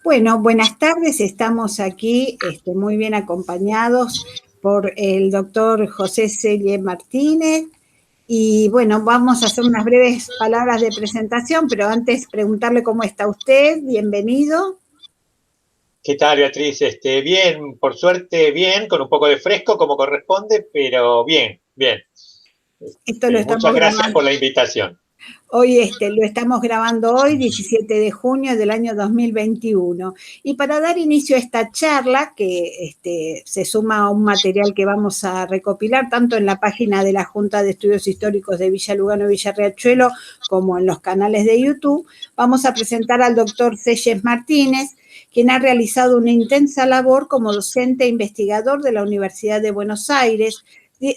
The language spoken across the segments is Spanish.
Bueno, buenas tardes. Estamos aquí muy bien acompañados por el doctor José Celle Martínez. Y bueno, vamos a hacer unas breves palabras de presentación, pero antes preguntarle cómo está usted. Bienvenido. ¿Qué tal, Beatriz? Bien, por suerte bien, con un poco de fresco como corresponde, pero bien, bien. Esto lo estamos Muchas gracias grabando. por la invitación. Hoy lo estamos grabando hoy, 17 de junio del año 2021. Y para dar inicio a esta charla, que se suma a un material que vamos a recopilar tanto en la página de la Junta de Estudios Históricos de Villa Lugano y Villa Riachuelo como en los canales de YouTube, vamos a presentar al doctor Selles Martínez, quien ha realizado una intensa labor como docente e investigador de la Universidad de Buenos Aires,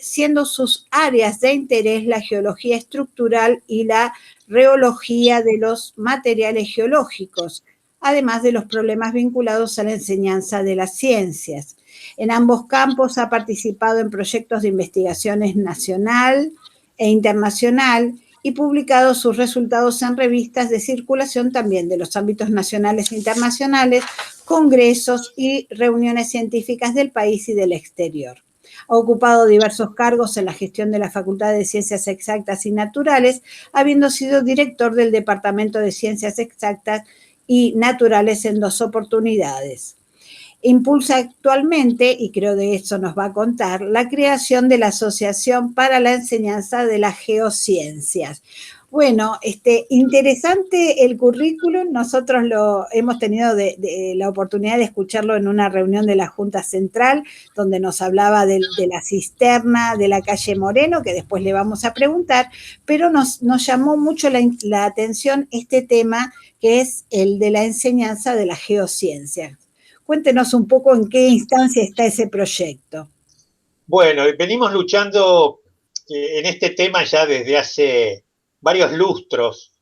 siendo sus áreas de interés la geología estructural y la reología de los materiales geológicos, además de los problemas vinculados a la enseñanza de las ciencias. En ambos campos ha participado en proyectos de investigaciones nacional e internacional y publicado sus resultados en revistas de circulación también de los ámbitos nacionales e internacionales, congresos y reuniones científicas del país y del exterior. Ha ocupado diversos cargos en la gestión de la Facultad de Ciencias Exactas y Naturales, habiendo sido director del Departamento de Ciencias Exactas y Naturales en 2 oportunidades. Impulsa actualmente, y creo de eso nos va a contar, la creación de la Asociación para la Enseñanza de las Geociencias. Bueno, interesante el currículum. Nosotros lo hemos tenido la oportunidad de escucharlo en una reunión de la Junta Central, donde nos hablaba de la cisterna de la calle Moreno, que después le vamos a preguntar, pero nos llamó mucho la atención este tema, que es el de la enseñanza de la geociencia. Cuéntenos un poco en qué instancia está ese proyecto. Bueno, venimos luchando en este tema ya desde hace varios lustros,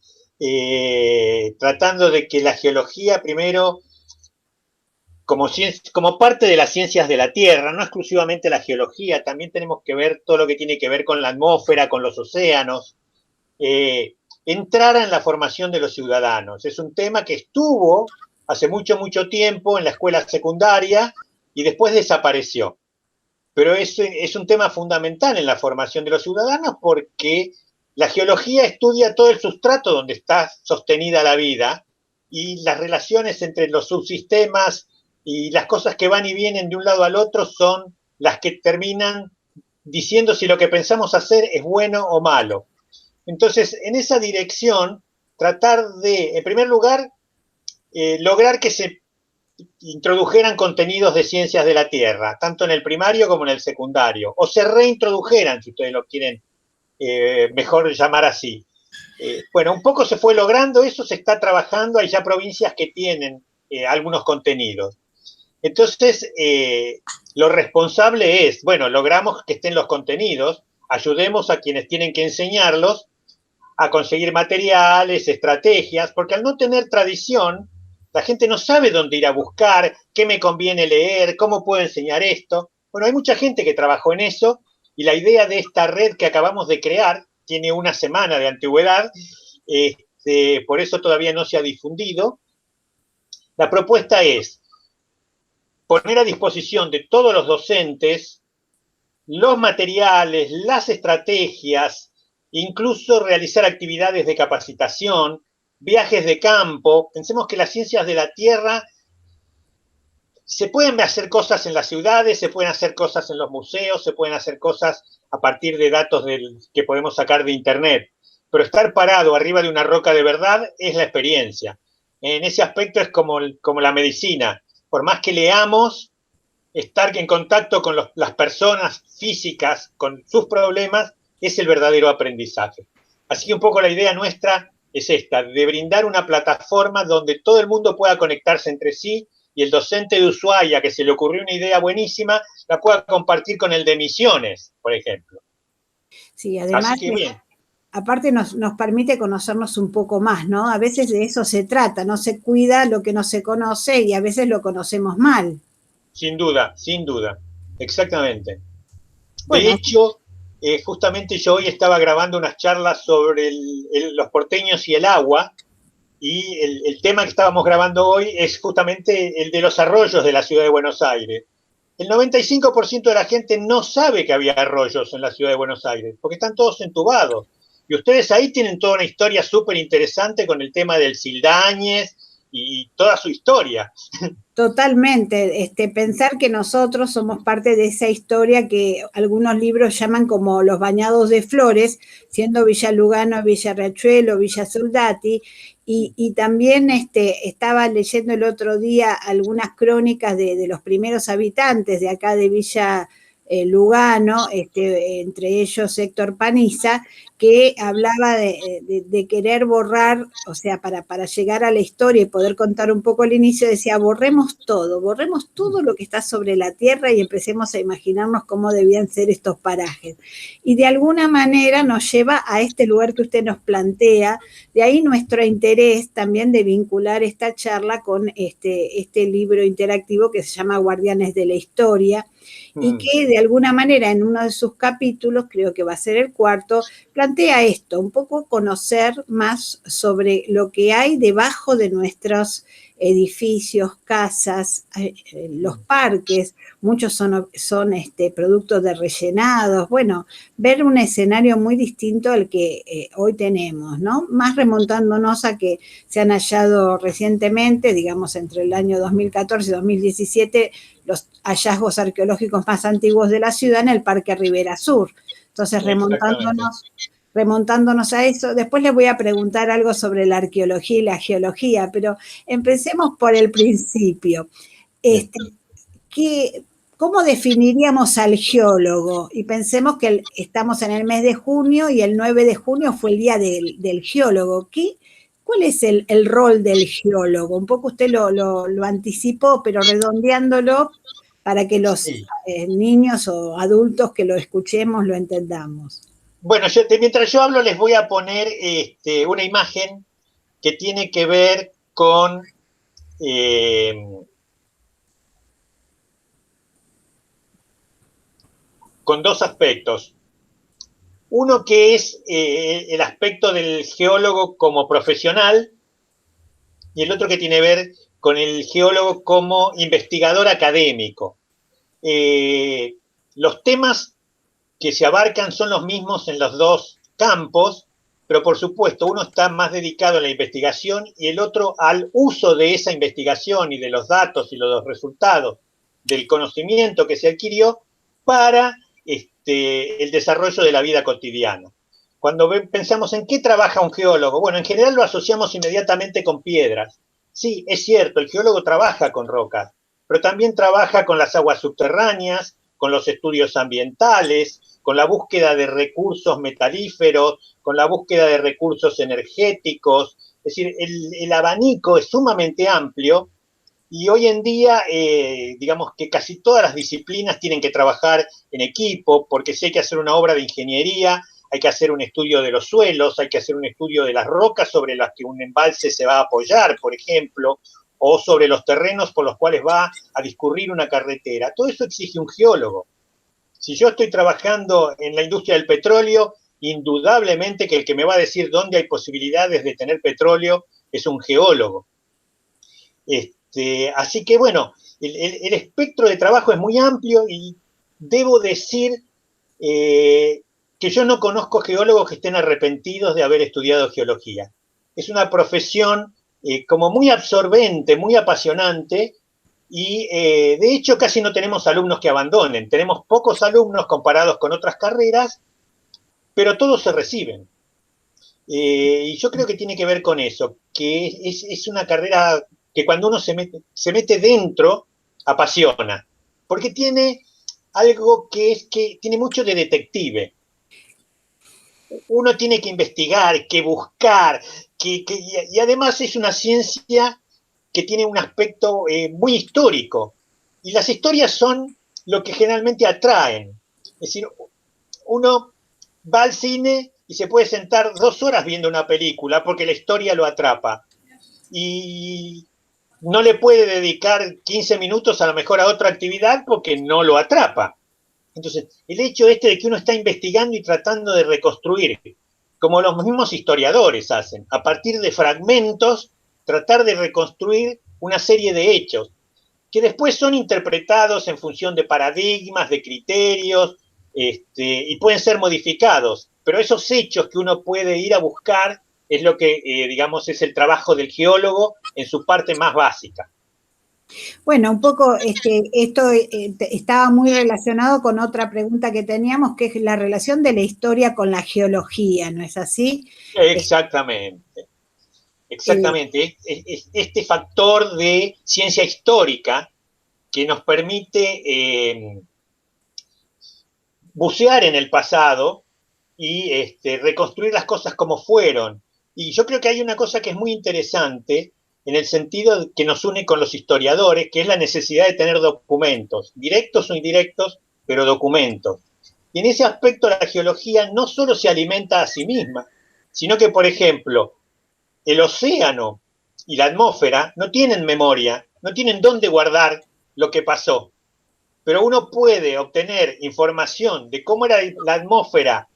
tratando de que la geología primero, como parte de las ciencias de la Tierra, no exclusivamente la geología, también tenemos que ver todo lo que tiene que ver con la atmósfera, con los océanos, entrara en la formación de los ciudadanos. Es un tema que estuvo hace mucho, mucho tiempo en la escuela secundaria y después desapareció. Pero es un tema fundamental en la formación de los ciudadanos porque la geología estudia todo el sustrato donde está sostenida la vida y las relaciones entre los subsistemas y las cosas que van y vienen de un lado al otro son las que terminan diciendo si lo que pensamos hacer es bueno o malo. Entonces, en esa dirección, tratar de, en primer lugar, lograr que se introdujeran contenidos de ciencias de la Tierra, tanto en el primario como en el secundario, o se reintrodujeran, si ustedes lo quieren mejor llamar así. Bueno, un poco se fue logrando eso, se está trabajando, hay ya provincias que tienen algunos contenidos. Entonces, lo responsable es, bueno, logramos que estén los contenidos, ayudemos a quienes tienen que enseñarlos a conseguir materiales, estrategias, porque al no tener tradición, la gente no sabe dónde ir a buscar, qué me conviene leer, cómo puedo enseñar esto. Bueno, hay mucha gente que trabajó en eso y la idea de esta red que acabamos de crear tiene una semana de antigüedad, por eso todavía no se ha difundido. La propuesta es poner a disposición de todos los docentes los materiales, las estrategias, incluso realizar actividades de capacitación, viajes de campo. Pensemos que las ciencias de la Tierra se pueden hacer cosas en las ciudades, se pueden hacer cosas en los museos, se pueden hacer cosas a partir de datos que podemos sacar de internet. Pero estar parado arriba de una roca de verdad es la experiencia. En ese aspecto es como la medicina. Por más que leamos, estar en contacto con las personas físicas, con sus problemas, es el verdadero aprendizaje. Así que un poco la idea nuestra es esta, de brindar una plataforma donde todo el mundo pueda conectarse entre sí y el docente de Ushuaia, que se le ocurrió una idea buenísima, la pueda compartir con el de Misiones, por ejemplo. Sí, además, así que bien. Aparte nos permite conocernos un poco más, ¿no? A veces de eso se trata, no se cuida lo que no se conoce y a veces lo conocemos mal. Sin duda, exactamente. De Bueno, hecho, justamente yo hoy estaba grabando unas charlas sobre los porteños y el agua, y el tema que estábamos grabando hoy es justamente el de los arroyos de la ciudad de Buenos Aires. El 95% de la gente no sabe que había arroyos en la ciudad de Buenos Aires, porque están todos entubados. Y ustedes ahí tienen toda una historia súper interesante con el tema del Sildañez y toda su historia. Totalmente, pensar que nosotros somos parte de esa historia que algunos libros llaman como los bañados de flores, siendo Villa Lugano, Villa Riachuelo, Villa Soldati, y también estaba leyendo el otro día algunas crónicas de los primeros habitantes de acá de Villa Lugano, entre ellos Héctor Paniza, que hablaba de querer borrar, o sea, para llegar a la historia y poder contar un poco el inicio, decía, borremos todo lo que está sobre la tierra y empecemos a imaginarnos cómo debían ser estos parajes. Y de alguna manera nos lleva a este lugar que usted nos plantea, de ahí nuestro interés también de vincular esta charla con este libro interactivo que se llama Guardianes de la Historia, y que de alguna manera en uno de sus capítulos, creo que va a ser el cuarto, plantea esto, un poco conocer más sobre lo que hay debajo de nuestros edificios, casas, los parques, muchos son productos de rellenados, bueno, ver un escenario muy distinto al que hoy tenemos, ¿no? Más remontándonos a que se han hallado recientemente, digamos entre el año 2014 y 2017, los hallazgos arqueológicos más antiguos de la ciudad en el Parque Rivera Sur. Entonces, remontándonos a eso, después les voy a preguntar algo sobre la arqueología y la geología, pero empecemos por el principio. ¿Cómo definiríamos al geólogo? Y pensemos que estamos en el mes de junio y el 9 de junio fue el día del geólogo. ¿Cuál es el rol del geólogo? Un poco usted lo anticipó, pero redondeándolo para que los niños o adultos que lo escuchemos lo entendamos. Bueno, mientras yo hablo les voy a poner una imagen que tiene que ver con dos aspectos. Uno que es el aspecto del geólogo como profesional y el otro que tiene que ver con el geólogo como investigador académico. Los temas que se abarcan son los mismos en los dos campos, pero por supuesto uno está más dedicado a la investigación y el otro al uso de esa investigación y de los datos y los resultados del conocimiento que se adquirió para el desarrollo de la vida cotidiana. Cuando pensamos en qué trabaja un geólogo, bueno, en general lo asociamos inmediatamente con piedras. Sí, es cierto, el geólogo trabaja con rocas, pero también trabaja con las aguas subterráneas, con los estudios ambientales, con la búsqueda de recursos metalíferos, con la búsqueda de recursos energéticos. Es decir, el abanico es sumamente amplio y hoy en día, digamos que casi todas las disciplinas tienen que trabajar en equipo, porque si hay que hacer una obra de ingeniería, hay que hacer un estudio de los suelos, hay que hacer un estudio de las rocas sobre las que un embalse se va a apoyar, por ejemplo, o sobre los terrenos por los cuales va a discurrir una carretera. Todo eso exige un geólogo. Si yo estoy trabajando en la industria del petróleo, indudablemente que el que me va a decir dónde hay posibilidades de tener petróleo es un geólogo. Así que bueno, el espectro de trabajo es muy amplio y debo decir que yo no conozco geólogos que estén arrepentidos de haber estudiado geología. Es una profesión como muy absorbente, muy apasionante, y de hecho casi no tenemos alumnos que abandonen. Tenemos pocos alumnos comparados con otras carreras, pero todos se reciben. Y yo creo que tiene que ver con eso, que es una carrera que cuando uno se mete dentro, apasiona, porque tiene algo que tiene mucho de detective. Uno tiene que investigar, que buscar, y además es una ciencia que tiene un aspecto muy histórico. Y las historias son lo que generalmente atraen. Es decir, uno va al cine y se puede sentar 2 horas viendo una película porque la historia lo atrapa. Y no le puede dedicar 15 minutos a lo mejor a otra actividad porque no lo atrapa. Entonces, el hecho de que uno está investigando y tratando de reconstruir, como los mismos historiadores hacen, a partir de fragmentos tratar de reconstruir una serie de hechos que después son interpretados en función de paradigmas, de criterios, y pueden ser modificados, pero esos hechos que uno puede ir a buscar es lo que, digamos, es el trabajo del geólogo en su parte más básica. Bueno, un poco esto estaba muy relacionado con otra pregunta que teníamos, que es la relación de la historia con la geología, ¿no es así? Exactamente, exactamente. Este factor de ciencia histórica que nos permite bucear en el pasado y reconstruir las cosas como fueron. Y yo creo que hay una cosa que es muy interesante en el sentido que nos une con los historiadores, que es la necesidad de tener documentos, directos o indirectos, pero documentos. Y en ese aspecto la geología no solo se alimenta a sí misma, sino que, por ejemplo, el océano y la atmósfera no tienen memoria, no tienen dónde guardar lo que pasó. Pero uno puede obtener información de cómo era la atmósfera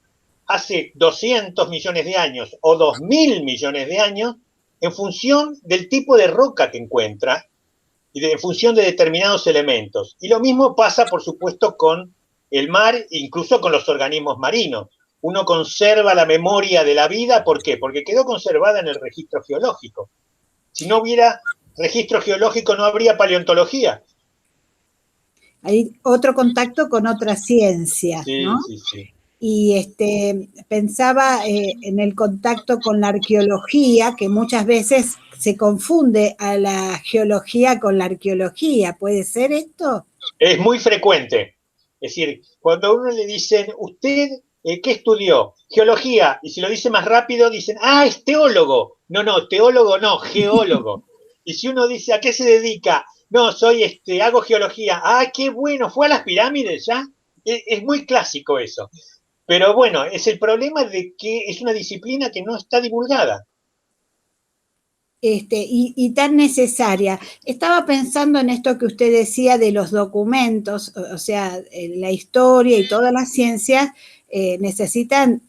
hace 200 millones de años o 2000 millones de años en función del tipo de roca que encuentra y en función de determinados elementos. Y lo mismo pasa, por supuesto, con el mar, incluso con los organismos marinos. Uno conserva la memoria de la vida, ¿por qué? Porque quedó conservada en el registro geológico. Si no hubiera registro geológico, no habría paleontología. Hay otro contacto con otra ciencia, Sí, ¿no? sí, sí. Y pensaba en el contacto con la arqueología, que muchas veces se confunde a la geología con la arqueología. ¿Puede ser esto? Es muy frecuente. Es decir, cuando a uno le dicen, ¿usted qué estudió? Geología. Y si lo dice más rápido, dicen, ah, es teólogo. No, no, teólogo no, geólogo. Y si uno dice, ¿a qué se dedica? No, hago geología. Ah, qué bueno, ¿fue a las pirámides ya? Es muy clásico eso. Pero bueno, es el problema de que es una disciplina que no está divulgada. Y tan necesaria. Estaba pensando en esto que usted decía de los documentos, o sea, la historia y todas las ciencias necesitan,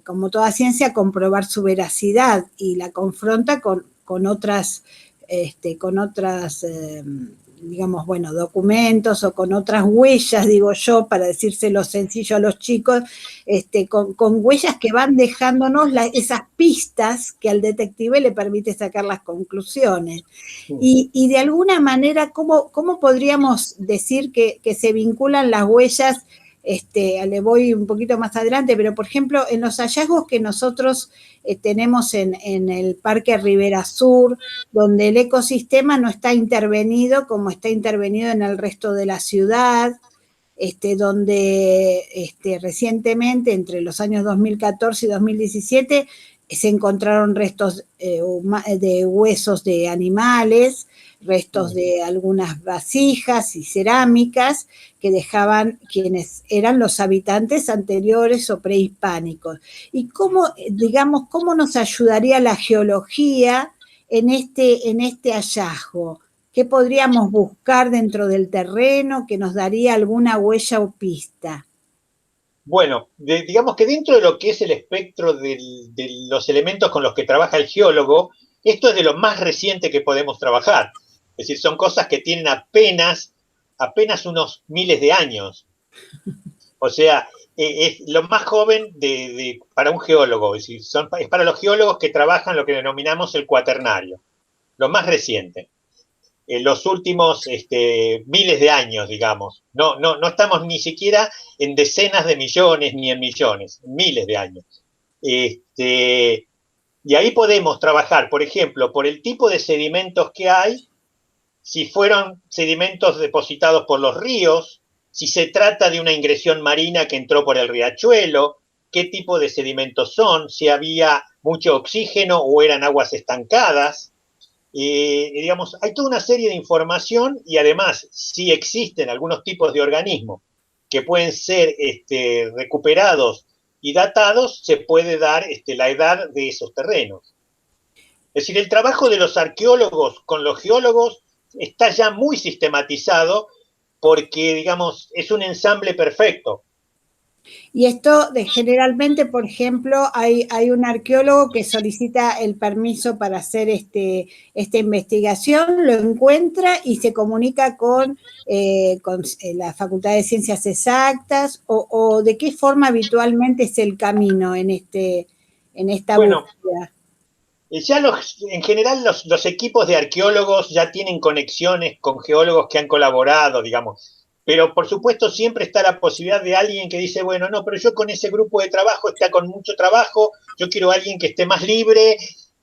como toda ciencia, comprobar su veracidad y la confronta con otras, digamos, bueno, documentos o con otras huellas, digo yo, para decírselo sencillo a los chicos, con huellas que van dejándonos esas pistas que al detective le permite sacar las conclusiones. Y de alguna manera, ¿cómo podríamos decir que se vinculan las huellas? Le voy un poquito más adelante, pero por ejemplo, en los hallazgos que nosotros tenemos en el Parque Rivera Sur, donde el ecosistema no está intervenido como está intervenido en el resto de la ciudad, donde recientemente, entre los años 2014 y 2017, se encontraron restos de huesos de animales, restos de algunas vasijas y cerámicas que dejaban quienes eran los habitantes anteriores o prehispánicos. Y cómo, digamos, cómo nos ayudaría la geología en este hallazgo. ¿Qué podríamos buscar dentro del terreno que nos daría alguna huella o pista? Bueno, digamos que dentro de lo que es el espectro de los elementos con los que trabaja el geólogo, esto es de lo más reciente que podemos trabajar. Es decir, son cosas que tienen apenas unos miles de años. O sea, es lo más joven para un geólogo. Es decir, es para los geólogos que trabajan lo que denominamos el cuaternario, lo más reciente. En los últimos miles de años, digamos. No estamos ni siquiera en decenas de millones ni en millones, miles de años. Y ahí podemos trabajar, por ejemplo, por el tipo de sedimentos que hay, si fueron sedimentos depositados por los ríos, si se trata de una ingresión marina que entró por el riachuelo, qué tipo de sedimentos son, si había mucho oxígeno o eran aguas estancadas. Digamos, hay toda una serie de información y además, si existen algunos tipos de organismos que pueden ser recuperados y datados, se puede dar la edad de esos terrenos. Es decir, el trabajo de los arqueólogos con los geólogos está ya muy sistematizado porque, digamos, es un ensamble perfecto. Y esto generalmente, por ejemplo, hay un arqueólogo que solicita el permiso para hacer esta investigación, lo encuentra y se comunica con la Facultad de Ciencias Exactas, o de qué forma habitualmente es el camino en esta Bueno, búsqueda. ya en general los equipos de arqueólogos ya tienen conexiones con geólogos que han colaborado, digamos. Pero por supuesto siempre está la posibilidad de alguien que dice, bueno, no, pero yo con ese grupo de trabajo está con mucho trabajo, yo quiero a alguien que esté más libre.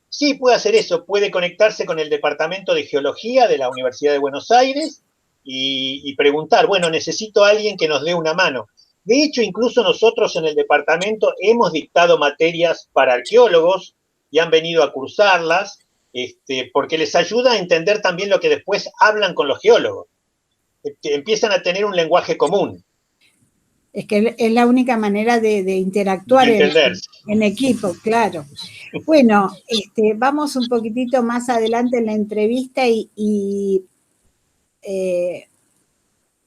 Sí, puede hacer eso, puede conectarse con el Departamento de Geología de la Universidad de Buenos Aires y preguntar, bueno, necesito a alguien que nos dé una mano. De hecho, incluso nosotros en el departamento hemos dictado materias para arqueólogos y han venido a cursarlas, porque les ayuda a entender también lo que después hablan con los geólogos. Empiezan a tener un lenguaje común. Es que es la única manera de interactuar De entenderse. en equipo, claro. Bueno, vamos un poquitito más adelante en la entrevista y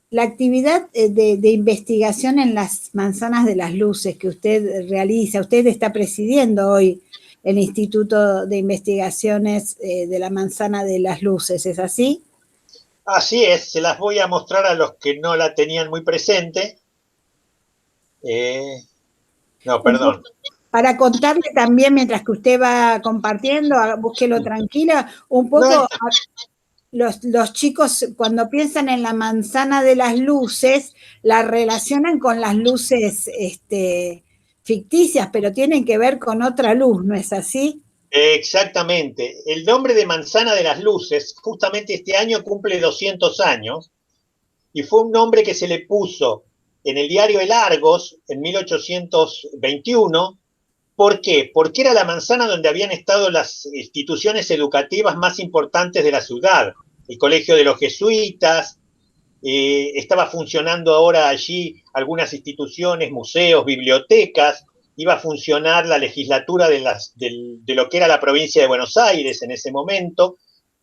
la actividad de investigación en las manzanas de las luces que usted realiza, usted está presidiendo hoy el Instituto de Investigaciones de la Manzana de las Luces, ¿es así? Así es, se las voy a mostrar a los que no la tenían muy presente. No, perdón. Para contarle también, mientras que usted va compartiendo, búsquelo tranquila, un No, poco los chicos cuando piensan en la manzana de las luces, la relacionan con las luces ficticias, pero tienen que ver con otra luz, ¿no es así? exactamente. El nombre de Manzana de las Luces, justamente este año cumple 200 años, y fue un nombre que se le puso en el diario El Argos en 1821. ¿Por qué? Porque era la manzana donde habían estado las instituciones educativas más importantes de la ciudad. El Colegio de los Jesuitas, estaba funcionando ahora allí algunas instituciones, museos, bibliotecas, iba a funcionar la legislatura de lo que era la provincia de Buenos Aires en ese momento,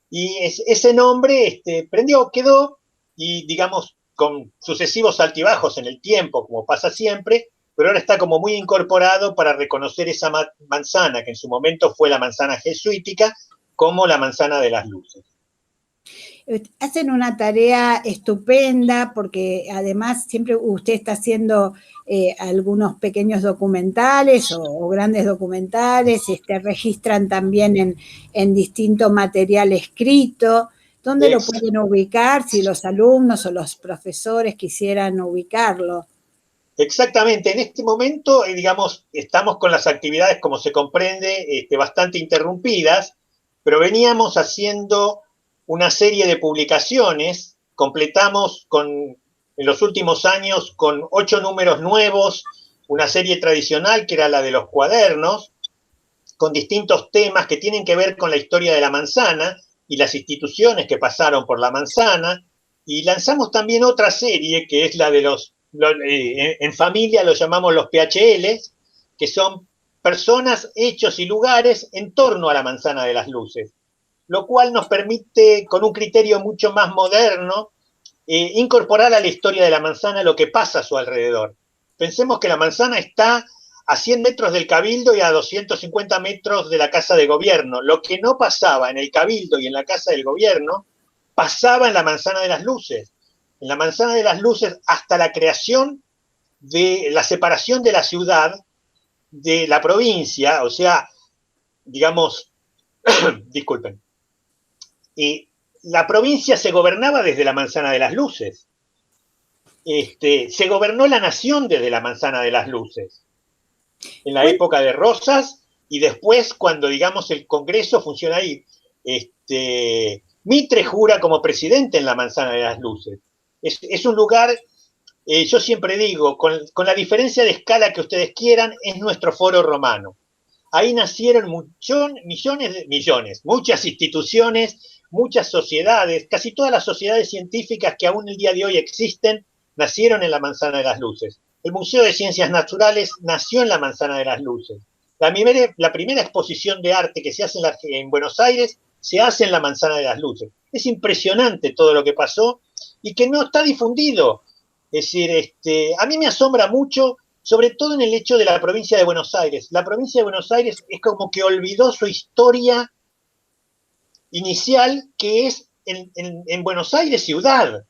y ese nombre prendió, quedó, y digamos, con sucesivos altibajos en el tiempo, como pasa siempre, pero ahora está como muy incorporado para reconocer esa manzana, que en su momento fue la manzana jesuítica, como la manzana de las luces. Hacen una tarea estupenda porque además siempre usted está haciendo algunos pequeños documentales o grandes documentales, registran también en distinto material escrito. ¿Dónde lo pueden ubicar si los alumnos o los profesores quisieran ubicarlo? Exactamente, en este momento, digamos, estamos con las actividades, como se comprende, bastante interrumpidas, pero veníamos haciendo una serie de publicaciones, completamos en los últimos años con 8 números nuevos, una serie tradicional que era la de los cuadernos, con distintos temas que tienen que ver con la historia de la manzana y las instituciones que pasaron por la manzana, y lanzamos también otra serie que es la de en familia lo llamamos los PHL, que son personas, hechos y lugares en torno a la manzana de las luces, lo cual nos permite, con un criterio mucho más moderno, incorporar a la historia de la manzana lo que pasa a su alrededor. Pensemos que la manzana está a 100 metros del Cabildo y a 250 metros de la Casa de Gobierno. Lo que no pasaba en el Cabildo y en la Casa del Gobierno, pasaba en la Manzana de las Luces. En la Manzana de las Luces, hasta la creación de la separación de la ciudad de la provincia, o sea, digamos, disculpen, la provincia se gobernaba desde la Manzana de las Luces. Se gobernó la nación desde la Manzana de las Luces, en la época de Rosas, y después cuando, digamos, el Congreso funciona ahí. Mitre jura como presidente en la Manzana de las Luces. Es un lugar, yo siempre digo, con la diferencia de escala que ustedes quieran, es nuestro foro romano. Ahí nacieron millones, muchas instituciones, muchas sociedades, casi todas las sociedades científicas que aún el día de hoy existen, nacieron en la Manzana de las Luces. El Museo de Ciencias Naturales nació en la Manzana de las Luces. La primera exposición de arte que se hace en Buenos Aires se hace en la Manzana de las Luces. Es impresionante todo lo que pasó y que no está difundido. Es decir, a mí me asombra mucho. sobre todo en el hecho de la provincia de Buenos Aires. La provincia de Buenos Aires es como que olvidó su historia inicial, que es en Buenos Aires ciudad.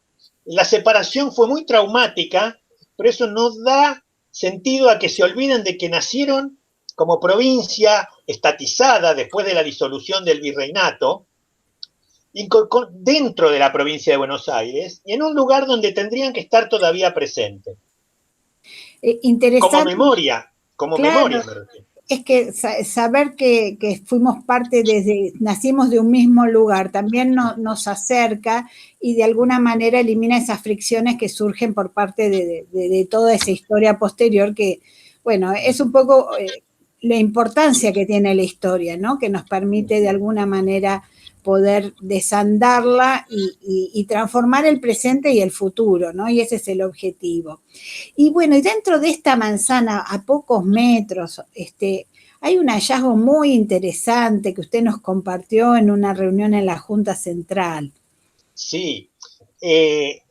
La separación fue muy traumática, pero eso no da sentido a que se olviden de que nacieron como provincia estatizada después de la disolución del virreinato, dentro de la provincia de Buenos Aires, y en un lugar donde tendrían que estar todavía presentes. Interesante. Como claro, memoria me refiero. Es que saber que fuimos parte nacimos de un mismo lugar, también nos acerca y de alguna manera elimina esas fricciones que surgen por parte de toda esa historia posterior que, bueno, es un poco la importancia que tiene la historia, ¿no? Que nos permite de alguna manera poder desandarla y transformar el presente y el futuro, ¿no? Y ese es el objetivo. Y bueno, y dentro de esta manzana, a pocos metros, hay un hallazgo muy interesante que usted nos compartió en una reunión en la Junta Central. Sí. El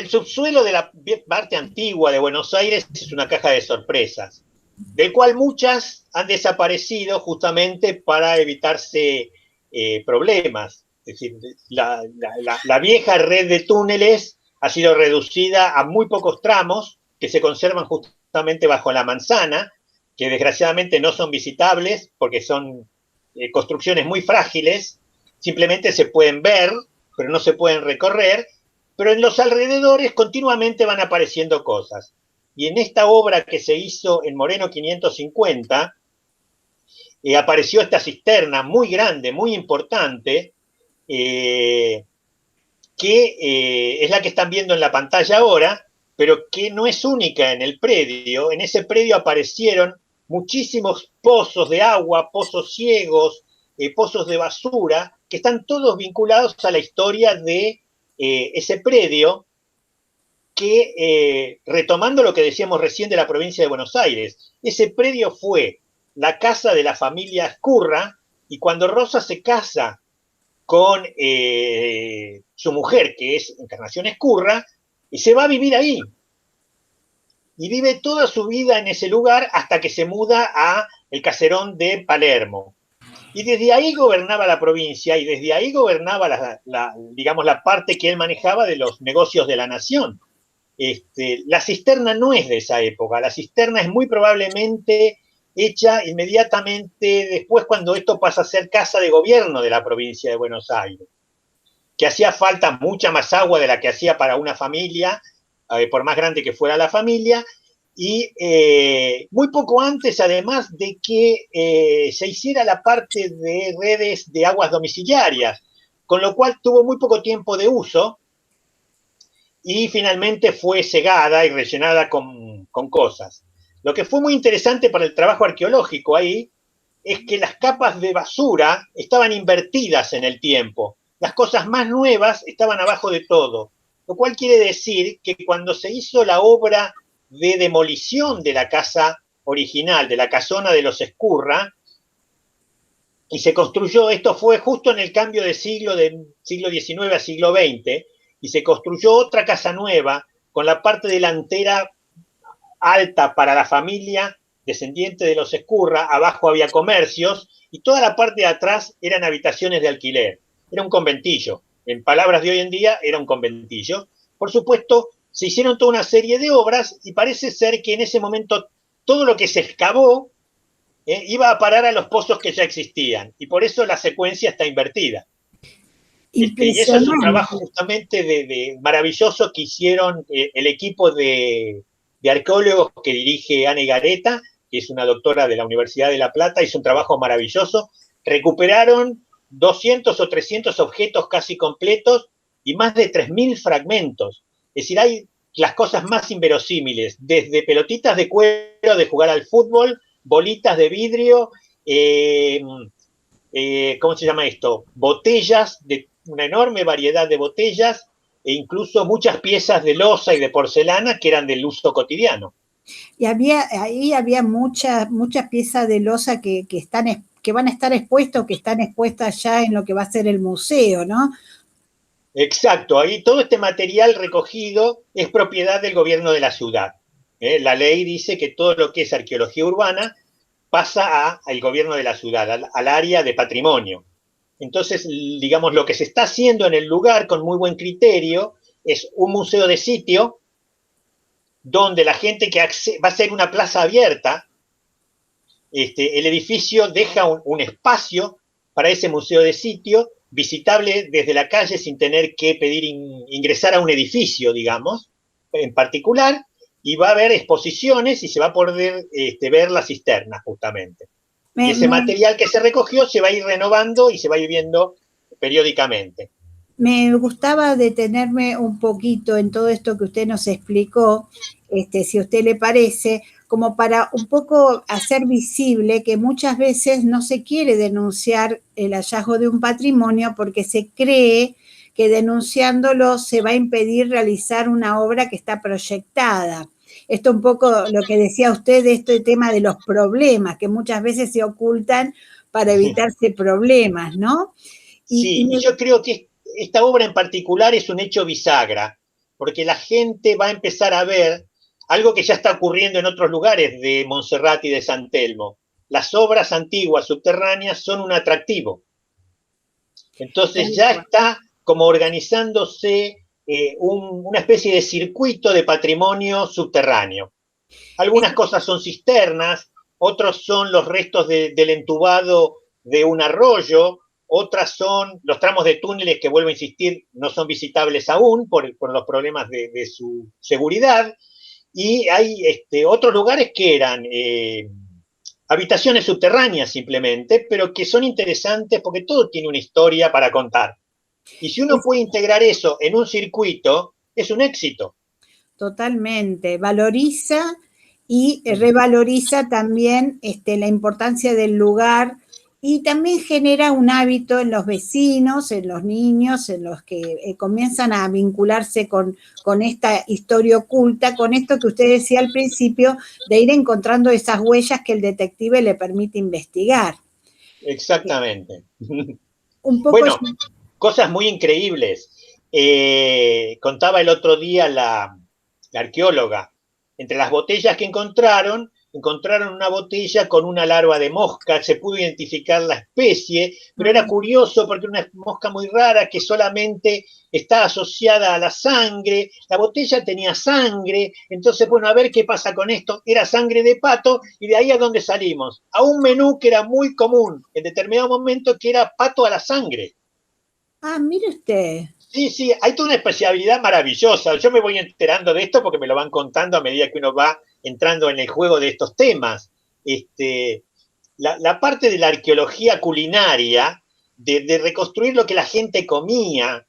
subsuelo de la parte antigua de Buenos Aires es una caja de sorpresas, del cual muchas han desaparecido justamente para evitarse problemas. Es decir, la vieja red de túneles ha sido reducida a muy pocos tramos que se conservan justamente bajo la manzana, que desgraciadamente no son visitables porque son construcciones muy frágiles, simplemente se pueden ver, pero no se pueden recorrer, pero en los alrededores continuamente van apareciendo cosas. Y en esta obra que se hizo en Moreno 550, apareció esta cisterna muy grande, muy importante, que es la que están viendo en la pantalla ahora, pero que no es única en el predio. En ese predio aparecieron muchísimos pozos de agua, pozos ciegos, pozos de basura, que están todos vinculados a la historia de ese predio, que, retomando lo que decíamos recién de la provincia de Buenos Aires, ese predio fue la casa de la familia Escurra, y cuando Rosa se casa con su mujer, que es Encarnación Escurra, y se va a vivir ahí. Y vive toda su vida en ese lugar hasta que se muda a el caserón de Palermo. Y desde ahí gobernaba la provincia y desde ahí gobernaba digamos, la parte que él manejaba de los negocios de la nación. La cisterna no es de esa época, la cisterna es muy probablemente hecha inmediatamente después, cuando esto pasa a ser casa de gobierno de la provincia de Buenos Aires, que hacía falta mucha más agua de la que hacía para una familia, por más grande que fuera la familia, y muy poco antes, además, de que se hiciera la parte de redes de aguas domiciliarias, con lo cual tuvo muy poco tiempo de uso, y finalmente fue cegada y rellenada con cosas. Lo que fue muy interesante para el trabajo arqueológico ahí es que las capas de basura estaban invertidas en el tiempo. Las cosas más nuevas estaban abajo de todo, lo cual quiere decir que cuando se hizo la obra de demolición de la casa original, de la casona de los Escurra, y se construyó, esto fue justo en el cambio de siglo XIX a siglo XX, y se construyó otra casa nueva con la parte delantera alta para la familia descendiente de los Escurra, abajo había comercios y toda la parte de atrás eran habitaciones de alquiler. Era un conventillo. En palabras de hoy en día, era un conventillo. Por supuesto, se hicieron toda una serie de obras y parece ser que en ese momento todo lo que se excavó iba a parar a los pozos que ya existían. Y por eso la secuencia está invertida. Y eso es un trabajo justamente maravilloso que hicieron el equipo de arqueólogos que dirige Anne Gareta, que es una doctora de la Universidad de La Plata. Hizo un trabajo maravilloso. Recuperaron 200 o 300 objetos casi completos y más de 3.000 fragmentos. Es decir, hay las cosas más inverosímiles, desde pelotitas de cuero de jugar al fútbol, bolitas de vidrio, ¿cómo se llama esto? Botellas, de una enorme variedad de botellas, e incluso muchas piezas de loza y de porcelana que eran del uso cotidiano. Y ahí había muchas piezas de loza que van a estar expuestas, que están expuestas ya en lo que va a ser el museo, ¿no? Exacto, ahí todo este material recogido es propiedad del gobierno de la ciudad. La ley dice que todo lo que es arqueología urbana pasa al gobierno de la ciudad, al área de patrimonio. Entonces, digamos, lo que se está haciendo en el lugar con muy buen criterio es un museo de sitio donde la gente que va a ser una plaza abierta, el edificio deja un espacio para ese museo de sitio, visitable desde la calle sin tener que pedir ingresar a un edificio, digamos, en particular, y va a haber exposiciones y se va a poder ver las cisternas, justamente. Y Me, ese me, material que se recogió se va a ir renovando y se va a ir viendo periódicamente. Me gustaba detenerme un poquito en todo esto que usted nos explicó, si a usted le parece, como para un poco hacer visible que muchas veces no se quiere denunciar el hallazgo de un patrimonio porque se cree que denunciándolo se va a impedir realizar una obra que está proyectada. Esto un poco lo que decía usted de este tema de los problemas, que muchas veces se ocultan para evitarse problemas, ¿no? Y Sí, y yo creo que esta obra en particular es un hecho bisagra, porque la gente va a empezar a ver algo que ya está ocurriendo en otros lugares de Montserrat y de San Telmo. Las obras antiguas subterráneas son un atractivo. Entonces ya está como organizándose una especie de circuito de patrimonio subterráneo. Algunas cosas son cisternas, otros son los restos del entubado de un arroyo, otras son los tramos de túneles que, vuelvo a insistir, no son visitables aún por los problemas de su seguridad. Y hay otros lugares que eran habitaciones subterráneas simplemente, pero que son interesantes porque todo tiene una historia para contar. Y si uno puede integrar eso en un circuito, es un éxito. Totalmente, valoriza y revaloriza también la importancia del lugar y también genera un hábito en los vecinos, en los niños, en los que comienzan a vincularse con esta historia oculta, con esto que usted decía al principio, de ir encontrando esas huellas que el detective le permite investigar. Exactamente. Un poco... Bueno, cosas muy increíbles. Contaba el otro día la arqueóloga, entre las botellas que encontraron una botella con una larva de mosca, se pudo identificar la especie, pero era curioso porque era una mosca muy rara que solamente está asociada a la sangre, la botella tenía sangre, entonces, bueno, a ver qué pasa con esto, era sangre de pato, y de ahí a donde salimos, a un menú que era muy común en determinado momento, que era pato a la sangre. Ah, mire usted. Sí, sí, hay toda una especialidad maravillosa. Yo me voy enterando de esto porque me lo van contando a medida que uno va entrando en el juego de estos temas. La parte de la arqueología culinaria, de reconstruir lo que la gente comía,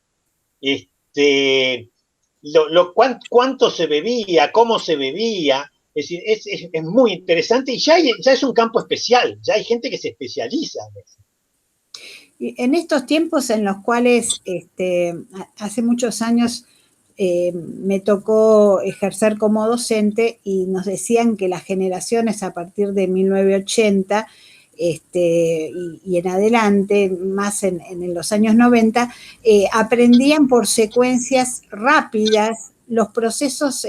cuánto se bebía, cómo se bebía, es decir, es muy interesante y ya es un campo especial, ya hay gente que se especializa en eso. En estos tiempos en los cuales hace muchos años me tocó ejercer como docente y nos decían que las generaciones a partir de 1980 y en adelante, más en los años 90, aprendían por secuencias rápidas, los procesos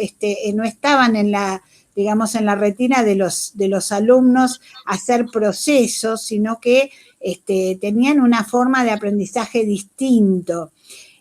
no estaban en la, digamos, en la retina de los alumnos hacer procesos, sino que tenían una forma de aprendizaje distinto.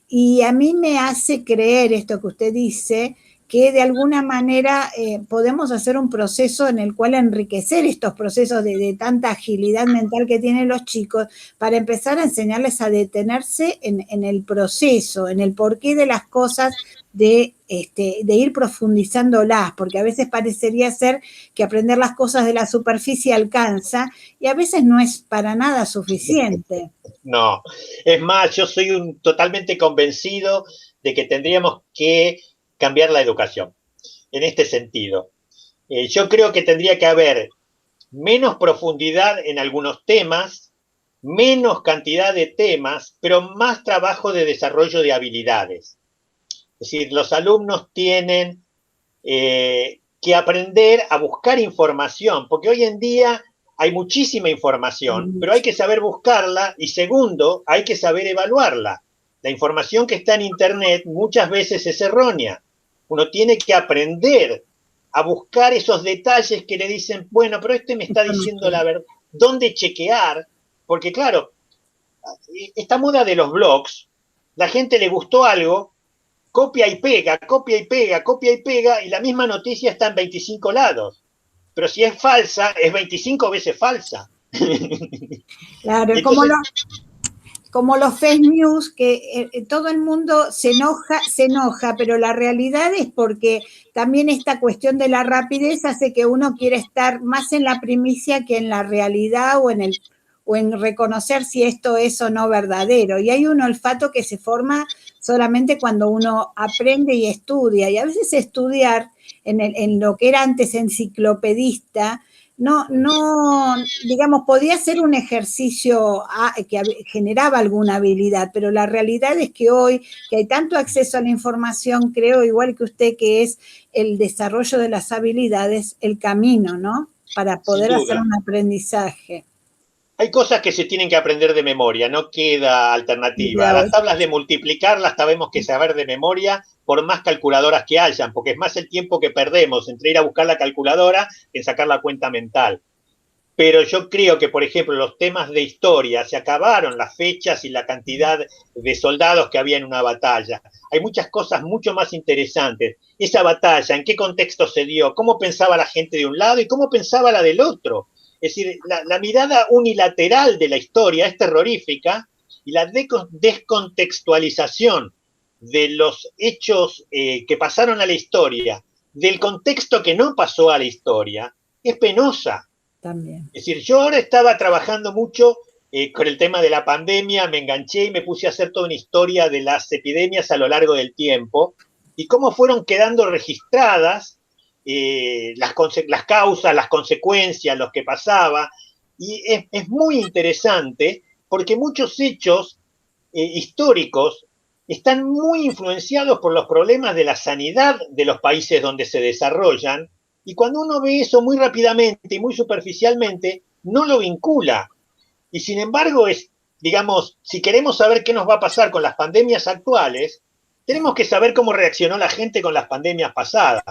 Y a mí me hace creer esto que usted dice, que de alguna manera podemos hacer un proceso en el cual enriquecer estos procesos de tanta agilidad mental que tienen los chicos para empezar a enseñarles a detenerse en el proceso, en el porqué de las cosas, de ir profundizándolas, porque a veces parecería ser que aprender las cosas de la superficie alcanza y a veces no es para nada suficiente. No, es más, yo soy totalmente convencido de que tendríamos que cambiar la educación en este sentido. Yo creo que tendría que haber menos profundidad en algunos temas, menos cantidad de temas, pero más trabajo de desarrollo de habilidades. Es decir, los alumnos tienen que aprender a buscar información, porque hoy en día hay muchísima información, pero hay que saber buscarla y segundo, hay que saber evaluarla. La información que está en Internet muchas veces es errónea. Uno tiene que aprender a buscar esos detalles que le dicen, bueno, pero este me está diciendo la verdad, dónde chequear, porque claro, esta moda de los blogs, la gente le gustó algo, copia y pega, copia y pega, copia y pega, y la misma noticia está en 25 lados. Pero si es falsa, es 25 veces falsa. Claro, Entonces, como los fake news, que todo el mundo se enoja, pero la realidad es porque también esta cuestión de la rapidez hace que uno quiera estar más en la primicia que en la realidad o en reconocer si esto es o no verdadero. Y hay un olfato que se forma solamente cuando uno aprende y estudia. Y a veces estudiar en lo que era antes enciclopedista, digamos, podía ser un ejercicio que generaba alguna habilidad, pero la realidad es que hoy, que hay tanto acceso a la información, creo, igual que usted, que es el desarrollo de las habilidades, el camino, ¿no? Para sin poder hacer duda, un aprendizaje. hay cosas que se tienen que aprender de memoria, no queda alternativa. Claro, Las tablas de multiplicar las sabemos que saber de memoria por más calculadoras que hayan, porque es más el tiempo que perdemos entre ir a buscar la calculadora que sacar la cuenta mental. Pero yo creo que, por ejemplo, los temas de historia, se acabaron las fechas y la cantidad de soldados que había en una batalla. Hay muchas cosas mucho más interesantes. Esa batalla, en qué contexto se dio, cómo pensaba la gente de un lado y cómo pensaba la del otro. Es decir, la mirada unilateral de la historia es terrorífica y la descontextualización de los hechos que pasaron a la historia, del contexto que no pasó a la historia, es penosa. también. Es decir, yo ahora estaba trabajando mucho con el tema de la pandemia, me enganché y me puse a hacer toda una historia de las epidemias a lo largo del tiempo y cómo fueron quedando registradas las causas, las consecuencias, lo que pasaba. Y es muy interesante porque muchos hechos históricos están muy influenciados por los problemas de la sanidad de los países donde se desarrollan, y cuando uno ve eso muy rápidamente y muy superficialmente, no lo vincula. Y sin embargo, digamos, si queremos saber qué nos va a pasar con las pandemias actuales, tenemos que saber cómo reaccionó la gente con las pandemias pasadas.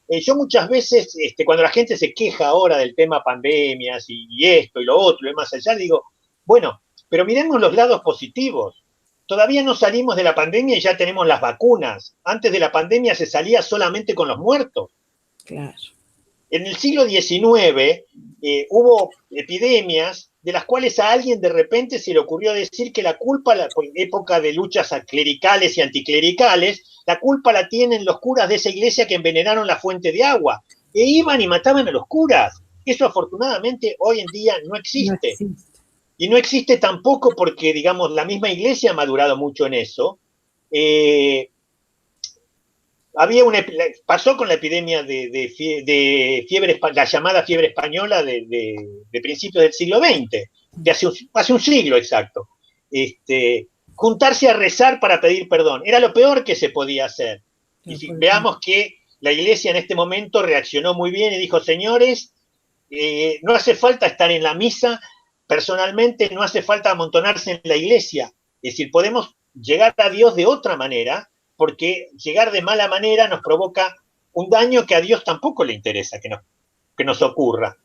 Yo muchas veces, cuando la gente se queja ahora del tema pandemias y esto y lo otro y más allá, digo, bueno, pero miremos los lados positivos. Todavía no salimos de la pandemia y ya tenemos las vacunas. Antes de la pandemia se salía solamente con los muertos. Claro. En el siglo XIX hubo epidemias de las cuales a alguien de repente se le ocurrió decir que la culpa, por época de luchas clericales y anticlericales, la culpa la tienen los curas de esa iglesia que envenenaron la fuente de agua. E iban y mataban a los curas. Eso afortunadamente hoy en día no No existe. existe. Y no existe tampoco porque, digamos, la misma iglesia ha madurado mucho en eso. Había pasó con la epidemia de fiebre, la llamada fiebre española de principios del siglo XX, de hace un siglo exacto. Juntarse a rezar para pedir perdón, era lo peor que se podía hacer. Y si veamos que la iglesia en este momento reaccionó muy bien y dijo, señores, no hace falta estar en la misa, personalmente no hace falta amontonarse en la iglesia. Es decir, podemos llegar a Dios de otra manera, porque llegar de mala manera nos provoca un daño que a Dios tampoco le interesa que nos ocurra.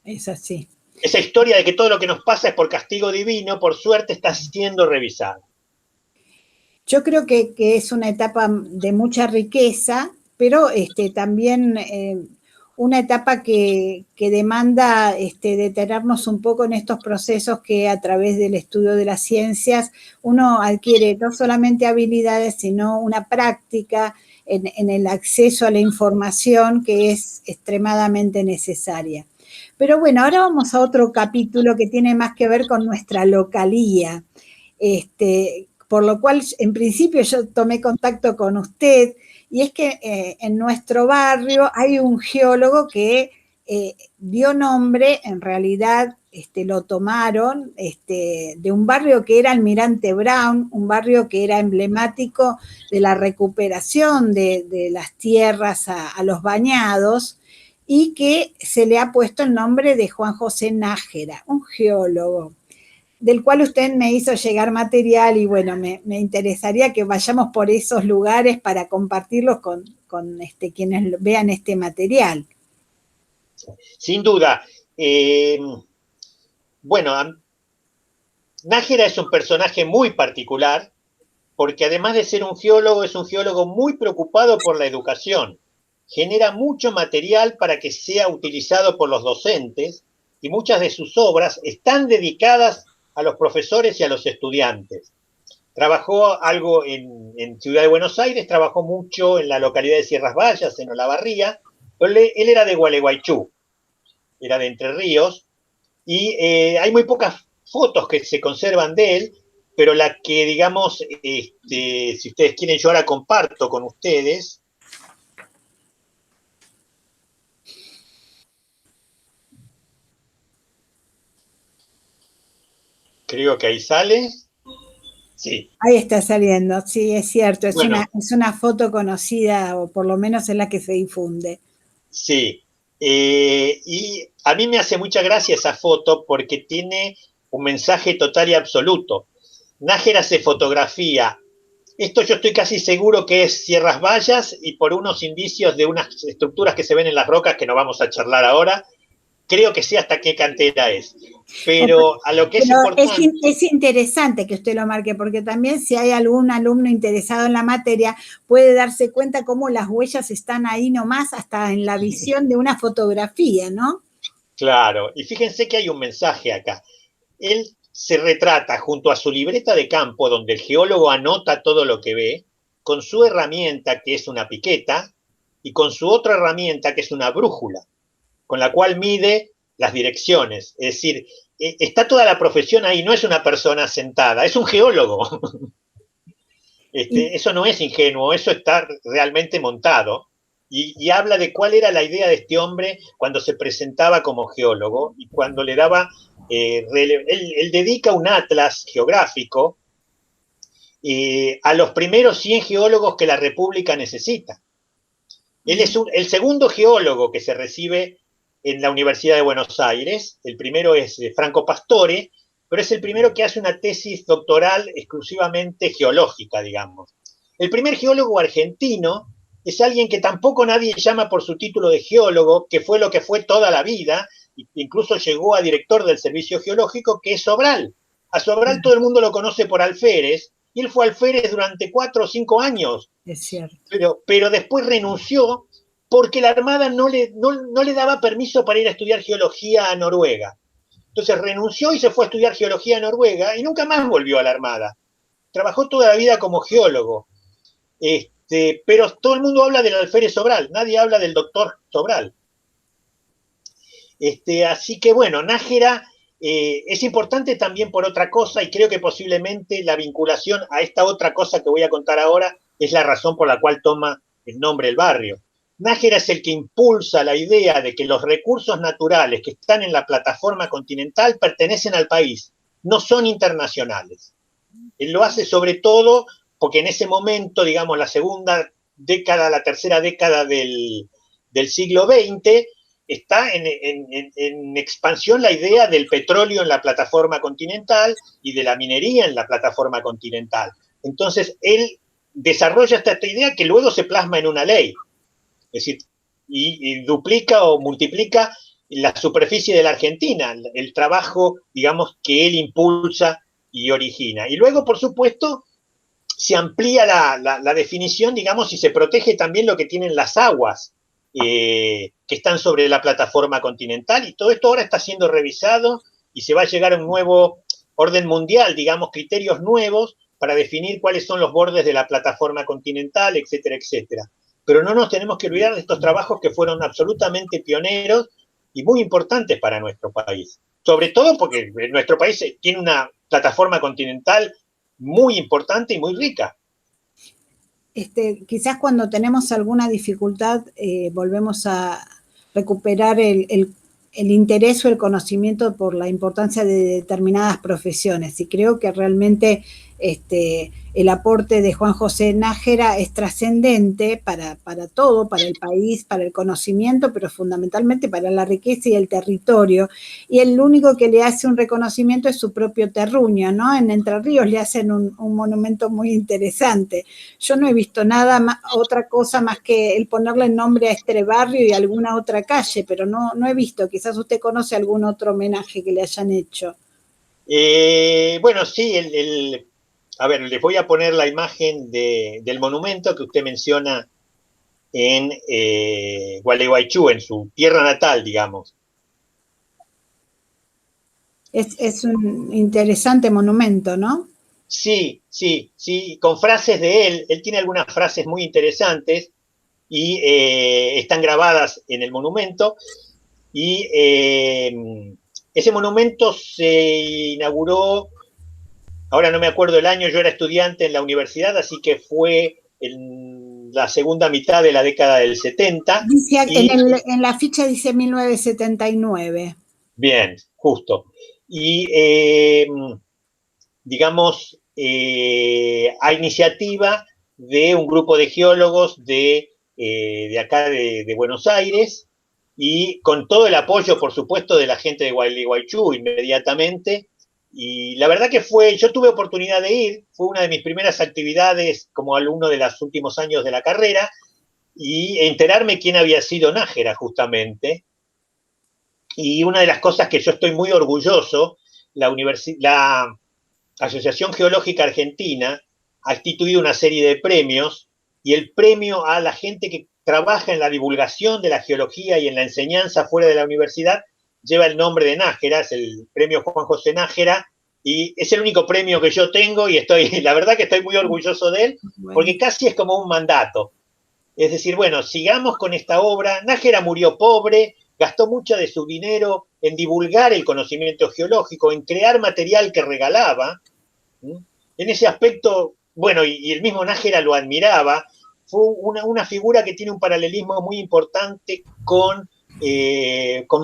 Es así. Esa historia de que todo lo que nos pasa es por castigo divino, por suerte, está siendo revisada. Yo creo que es una etapa de mucha riqueza, pero también una etapa que demanda detenernos un poco en estos procesos que a través del estudio de las ciencias uno adquiere no solamente habilidades, sino una práctica en el acceso a la información que es extremadamente necesaria. Pero bueno, ahora vamos a otro capítulo que tiene más que ver con nuestra localía. Por lo cual, en principio, yo tomé contacto con usted, y es que en nuestro barrio hay un geólogo que dio nombre, en realidad lo tomaron de un barrio que era Almirante Brown, un barrio que era emblemático de la recuperación de las tierras a los bañados, y que se le ha puesto el nombre de Juan José Nájera, un geólogo. del cual usted me hizo llegar material y bueno, me interesaría que vayamos por esos lugares para compartirlos con quienes vean este material. Sin duda. Bueno, Nájera es un personaje muy particular porque además de ser un geólogo, es un geólogo muy preocupado por la educación. Genera mucho material para que sea utilizado por los docentes y muchas de sus obras están dedicadas a los profesores y a los estudiantes. Trabajó algo en Ciudad de Buenos Aires, trabajó mucho en la localidad de Sierras Bayas, en Olavarría, pero él era de Gualeguaychú, era de Entre Ríos, y hay muy pocas fotos que se conservan de él, pero la que, digamos, si ustedes quieren, yo ahora comparto con ustedes. Creo que ahí sale. Sí. Ahí está saliendo, sí, es cierto, es, bueno, es una foto conocida, o por lo menos es la que se difunde. Sí, y a mí me hace mucha gracia esa foto porque tiene un mensaje total y absoluto. Nájera se fotografía. Esto yo estoy casi seguro que es Sierras Bayas y por unos indicios de unas estructuras que se ven en las rocas que no vamos a charlar ahora, creo que sé hasta qué cantera es. Pero a lo que es importante... Es interesante que usted lo marque, porque también si hay algún alumno interesado en la materia, puede darse cuenta cómo las huellas están ahí nomás, hasta en la visión de una fotografía, ¿no? Claro, y fíjense que hay un mensaje acá. Él se retrata junto a su libreta de campo, donde el geólogo anota todo lo que ve, con su herramienta, que es una piqueta, y con su otra herramienta, que es una brújula, con la cual mide las direcciones. Es decir, está toda la profesión ahí, no es una persona sentada, es un geólogo. Eso no es ingenuo, eso está realmente montado. Y habla de cuál era la idea de este hombre cuando se presentaba como geólogo y cuando le daba, él dedica un atlas geográfico a los primeros 100 geólogos que la República necesita. Él es el segundo geólogo que se recibe en la Universidad de Buenos Aires. El primero es Franco Pastore, pero es el primero que hace una tesis doctoral exclusivamente geológica, digamos. El primer geólogo argentino es alguien que tampoco nadie llama por su título de geólogo, que fue lo que fue toda la vida, incluso llegó a director del Servicio Geológico, que es Sobral. A Sobral todo el mundo lo conoce por alférez, y él fue alférez durante 4 o 5 años. Es cierto. Pero después renunció porque la Armada no le daba permiso para ir a estudiar geología a Noruega. Entonces renunció y se fue a estudiar geología a Noruega y nunca más volvió a la Armada. Trabajó toda la vida como geólogo. Pero todo el mundo habla del alférez Sobral, nadie habla del doctor Sobral. Así que bueno, Nájera es importante también por otra cosa y creo que posiblemente la vinculación a esta otra cosa que voy a contar ahora es la razón por la cual toma el nombre el barrio. Nájera es el que impulsa la idea de que los recursos naturales que están en la plataforma continental pertenecen al país, no son internacionales. Él lo hace sobre todo porque en ese momento, digamos, la segunda década, la tercera década del siglo XX, está en expansión la idea del petróleo en la plataforma continental y de la minería en la plataforma continental. Entonces, él desarrolla esta idea que luego se plasma en una ley. Es decir, y duplica o multiplica la superficie de la Argentina, el trabajo, digamos, que él impulsa y origina. Y luego, por supuesto, se amplía la definición, digamos, y se protege también lo que tienen las aguas que están sobre la plataforma continental, y todo esto ahora está siendo revisado y se va a llegar a un nuevo orden mundial, digamos, criterios nuevos para definir cuáles son los bordes de la plataforma continental, etcétera, etcétera. Pero no nos tenemos que olvidar de estos trabajos que fueron absolutamente pioneros y muy importantes para nuestro país. Sobre todo porque nuestro país tiene una plataforma continental muy importante y muy rica. Quizás cuando tenemos alguna dificultad volvemos a recuperar el interés o el conocimiento por la importancia de determinadas profesiones, y creo que realmente el aporte de Juan José Nájera es trascendente para todo, para el país, para el conocimiento, pero fundamentalmente para la riqueza y el territorio. Y el único que le hace un reconocimiento es su propio terruño, ¿no? En Entre Ríos le hacen un monumento muy interesante. Yo no he visto nada más, otra cosa más que el ponerle nombre a este barrio y a alguna otra calle, pero no he visto. Quizás usted conoce algún otro homenaje que le hayan hecho. Bueno, sí, a ver, les voy a poner la imagen del monumento que usted menciona en Gualeguaychú, en su tierra natal, digamos. Es un interesante monumento, ¿no? Sí, sí, sí, con frases de él. Él tiene algunas frases muy interesantes y están grabadas en el monumento. Y ese monumento se inauguró, ahora no me acuerdo el año, yo era estudiante en la universidad, así que fue en la segunda mitad de la década del 70. Dice, Y, en la ficha dice 1979. bien, justo. Y digamos, a iniciativa de un grupo de geólogos de acá de Buenos Aires, y con todo el apoyo, por supuesto, de la gente de Gualeguaychú inmediatamente. Y la verdad que yo tuve oportunidad de ir, fue una de mis primeras actividades como alumno de los últimos años de la carrera, y enterarme quién había sido Nájera, justamente. Y una de las cosas que yo estoy muy orgulloso, la Asociación Geológica Argentina ha instituido una serie de premios, y el premio a la gente que trabaja en la divulgación de la geología y en la enseñanza fuera de la universidad lleva el nombre de Nájera, es el premio Juan José Nájera, y es el único premio que yo tengo, y la verdad que estoy muy orgulloso de él, porque casi es como un mandato. Es decir, bueno, sigamos con esta obra. Nájera murió pobre, gastó mucho de su dinero en divulgar el conocimiento geológico, en crear material que regalaba. En ese aspecto, bueno, y el mismo Nájera lo admiraba. Fue una figura que tiene un paralelismo muy importante con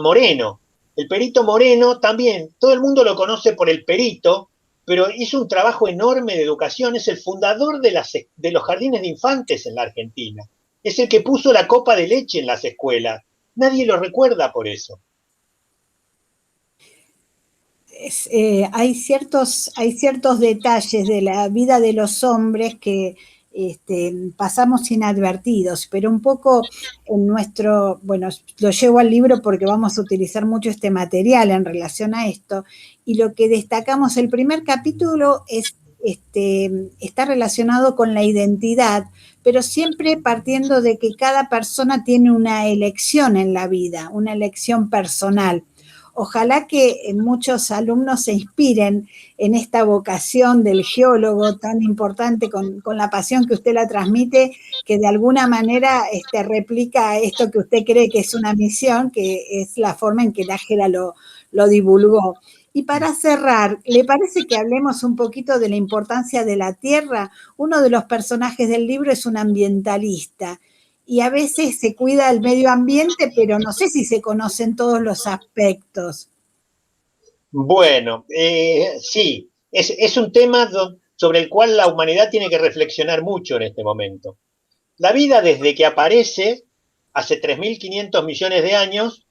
Moreno. El perito Moreno también, todo el mundo lo conoce por el perito, pero hizo un trabajo enorme de educación, es el fundador de los jardines de infantes en la Argentina, es el que puso la copa de leche en las escuelas. Nadie lo recuerda por eso. Hay ciertos detalles de la vida de los hombres que pasamos inadvertidos, pero un poco en bueno, lo llevo al libro porque vamos a utilizar mucho este material en relación a esto, y lo que destacamos, el primer capítulo está relacionado con la identidad, pero siempre partiendo de que cada persona tiene una elección en la vida, una elección personal. Ojalá que muchos alumnos se inspiren en esta vocación del geólogo tan importante, con la pasión que usted la transmite, que de alguna manera replica esto que usted cree que es una misión, que es la forma en que Nájera lo divulgó. Y para cerrar, ¿le parece que hablemos un poquito de la importancia de la tierra? Uno de los personajes del libro es un ambientalista, y a veces se cuida el medio ambiente, pero no sé si se conocen todos los aspectos. Bueno, sí, es un tema sobre el cual la humanidad tiene que reflexionar mucho en este momento. La vida, desde que aparece, hace 3.500 millones de años,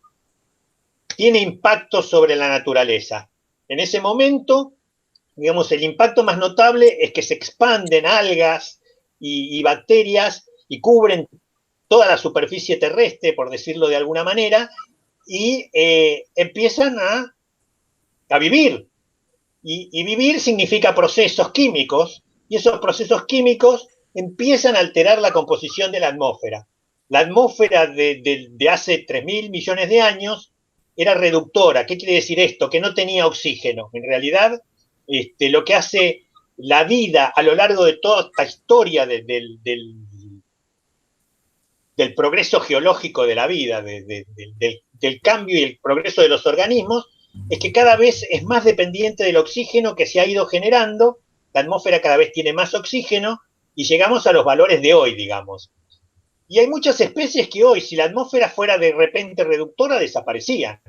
tiene impacto sobre la naturaleza. En ese momento, digamos, el impacto más notable es que se expanden algas y bacterias y cubren toda la superficie terrestre, por decirlo de alguna manera, y empiezan a vivir. Y vivir significa procesos químicos, y esos procesos químicos empiezan a alterar la composición de la atmósfera. La atmósfera de hace 3.000 millones de años era reductora. ¿Qué quiere decir esto? Que no tenía oxígeno. En realidad, lo que hace la vida a lo largo de toda esta historia del progreso geológico de la vida, del cambio y el progreso de los organismos, es que cada vez es más dependiente del oxígeno que se ha ido generando. La atmósfera cada vez tiene más oxígeno y llegamos a los valores de hoy, digamos. Y hay muchas especies que hoy, si la atmósfera fuera de repente reductora, desaparecían,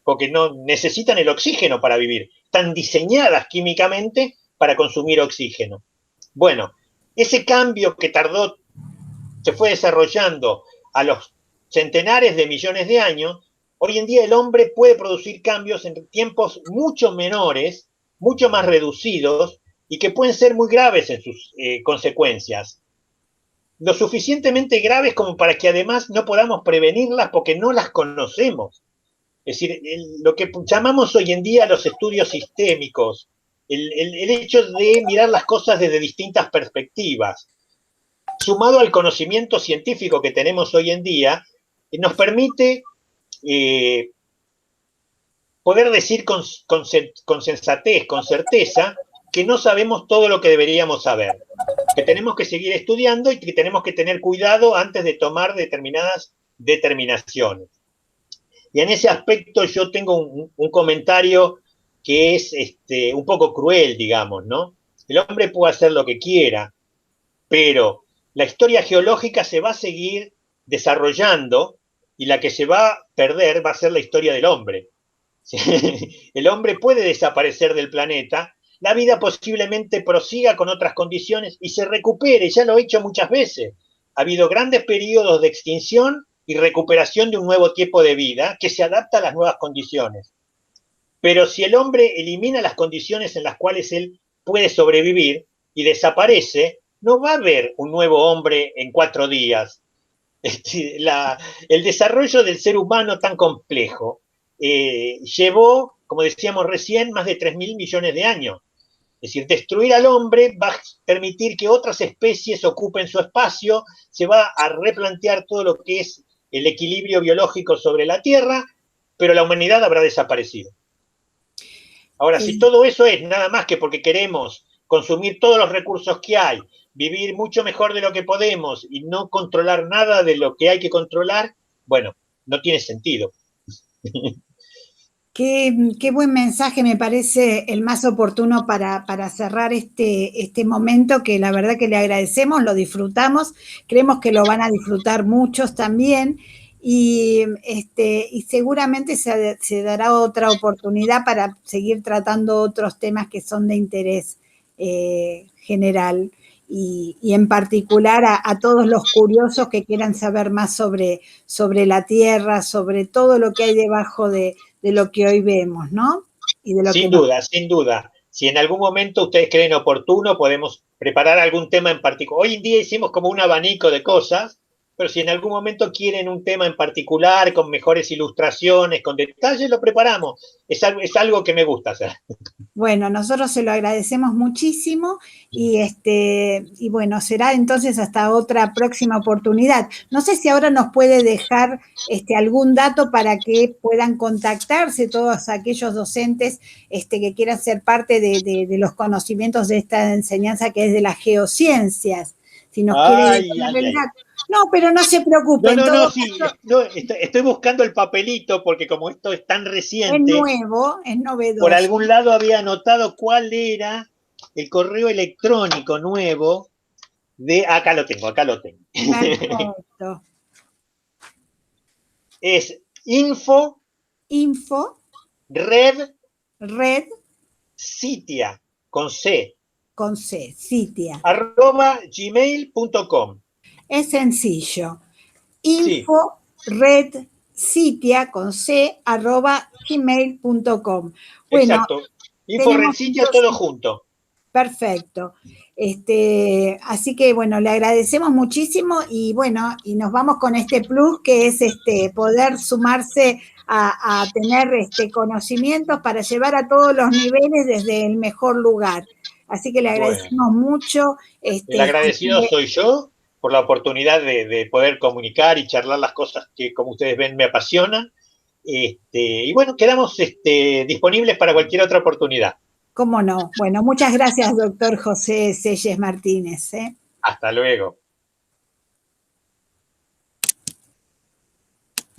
porque no necesitan el oxígeno para vivir. Están diseñadas químicamente para consumir oxígeno. Bueno, ese cambio que tardó, se fue desarrollando a los centenares de millones de años, hoy en día el hombre puede producir cambios en tiempos mucho menores, mucho más reducidos, y que pueden ser muy graves en sus consecuencias. Lo suficientemente graves como para que además no podamos prevenirlas porque no las conocemos. Es decir, lo que llamamos hoy en día los estudios sistémicos, el hecho de mirar las cosas desde distintas perspectivas, sumado al conocimiento científico que tenemos hoy en día, nos permite poder decir con sensatez, con certeza, que no sabemos todo lo que deberíamos saber, que tenemos que seguir estudiando y que tenemos que tener cuidado antes de tomar determinadas determinaciones. Y en ese aspecto yo tengo un comentario que es un poco cruel, digamos, ¿no? El hombre puede hacer lo que quiera, pero la historia geológica se va a seguir desarrollando y la que se va a perder va a ser la historia del hombre. El hombre puede desaparecer del planeta, la vida posiblemente prosiga con otras condiciones y se recupere, ya lo he hecho muchas veces. Ha habido grandes periodos de extinción y recuperación de un nuevo tipo de vida que se adapta a las nuevas condiciones. Pero si el hombre elimina las condiciones en las cuales él puede sobrevivir y desaparece, no va a haber un nuevo hombre en 4 días. El desarrollo del ser humano tan complejo llevó, como decíamos recién, más de 3.000 millones de años. Es decir, destruir al hombre va a permitir que otras especies ocupen su espacio, se va a replantear todo lo que es el equilibrio biológico sobre la Tierra, pero la humanidad habrá desaparecido. Ahora, si todo eso es nada más que porque queremos consumir todos los recursos que hay, vivir mucho mejor de lo que podemos y no controlar nada de lo que hay que controlar, bueno, no tiene sentido. Qué buen mensaje, me parece el más oportuno para cerrar este momento, que la verdad que le agradecemos, lo disfrutamos, creemos que lo van a disfrutar muchos también, y seguramente se dará otra oportunidad para seguir tratando otros temas que son de interés general. Y en particular a todos los curiosos que quieran saber más sobre la Tierra, sobre todo lo que hay debajo de lo que hoy vemos, ¿no? Y de lo sin que duda, sin duda. Si en algún momento ustedes creen oportuno, podemos preparar algún tema en particular. Hoy en día hicimos como un abanico de cosas, pero si en algún momento quieren un tema en particular, con mejores ilustraciones, con detalles, lo preparamos. Es algo que me gusta hacer. Bueno, nosotros se lo agradecemos muchísimo y bueno, será entonces hasta otra próxima oportunidad. No sé si ahora nos puede dejar algún dato para que puedan contactarse todos aquellos docentes que quieran ser parte de los conocimientos de esta enseñanza que es de las geociencias. Si nos quiere dejar el dato. No, pero no se preocupen. Sí, estoy buscando el papelito porque como esto es tan reciente. Es nuevo, es novedoso. Por algún lado había anotado cuál era el correo electrónico nuevo de... Acá lo tengo. Perfecto. Es info red Citia, con C. Citia. @gmail.com. Es sencillo. Info red Citia, con C, @gmail.com. Bueno, exacto. Info red Citia, todo junto. Perfecto. Así que bueno, le agradecemos muchísimo y bueno, y nos vamos con este plus que es poder sumarse a tener conocimientos para llevar a todos los niveles desde el mejor lugar. Así que le agradecemos mucho. El agradecido soy yo por la oportunidad de poder comunicar y charlar las cosas que, como ustedes ven, me apasionan. Y bueno, quedamos disponibles para cualquier otra oportunidad. ¿Cómo no? Bueno, muchas gracias, doctor José Selles Martínez. Hasta luego.